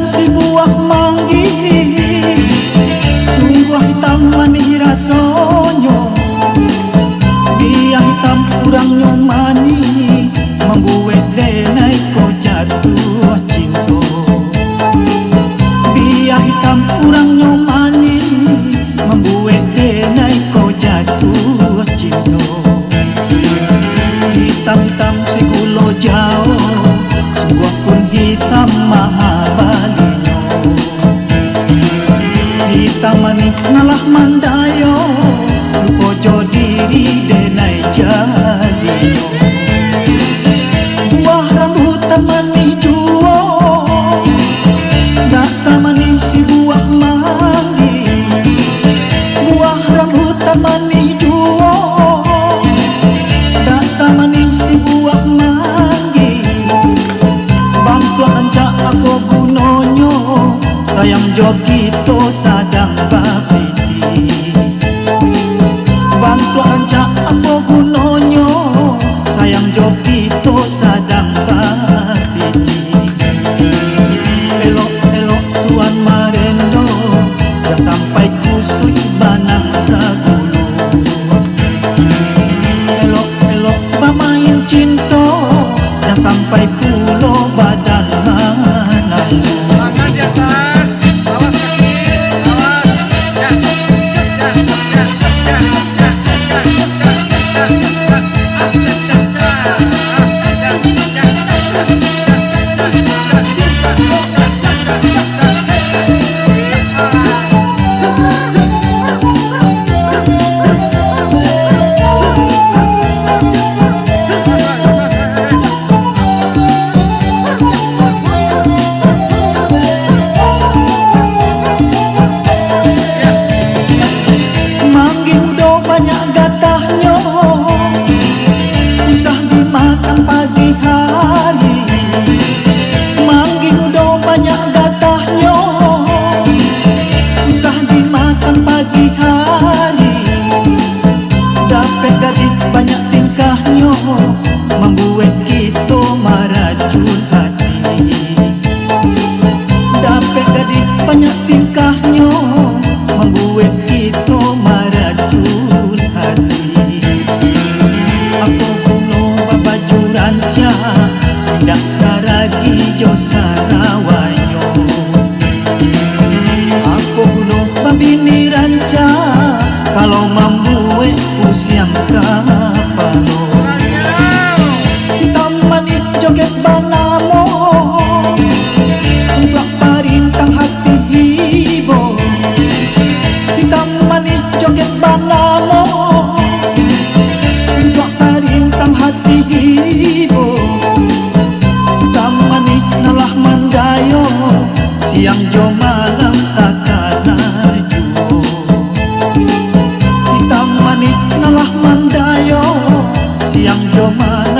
si buah manggi, sungguh hitam manis rasanya. Dia hitam kurangnya manis, membuat denai kau jatuh cinta. Dia hitam kurangnya manis, membuat denai kau jatuh cinta. Hitam-hitam si gulo jauh, sungguh pun hitam mahabalinya. Hitam manis nalah mandayo, lupa jo diri denai jadinya. Buah rambutan manis jua, rasa manis si buah manggi. Buah rambutan manis jua, rasa manis si buah manggi. Bantu ancak aku gunonyo, sayang jo kita sadang babiti. Bantu ancak apa gunanya, sayang jo kita sadang babiti. Elok-elok tuan marendo, jangan sampai kusut banang sagulu. Elok-elok pamain cinta, jangan sampai pulau badan manang. Tangan di atas, awas kaki, awas. Ya, ya, ya, ya, Manggi muda banyak gatahnya, usah dimakan pagi hari. Manggi muda banyak gatahnya, usah dimakan pagi hari. Dapat gadis banyak tingkahnya, membuat kita meracun hati. Dapat gadis banyak tingkahnya, membuat kita meracun hati. Aku kuno babaju ranca, tidak saragi jo sarawayo. Aku kuno babini ranca, kalau membuat usiang kapalo. Hitam manis joget banamo, untuk parintang hati hibo. Hitam manis joget banamo, untuk parintang hati hibo. Hitam manis nalah mandayo, siang jo malam takkan ajuo. Hitam manis nalah mandayo, siang jo malam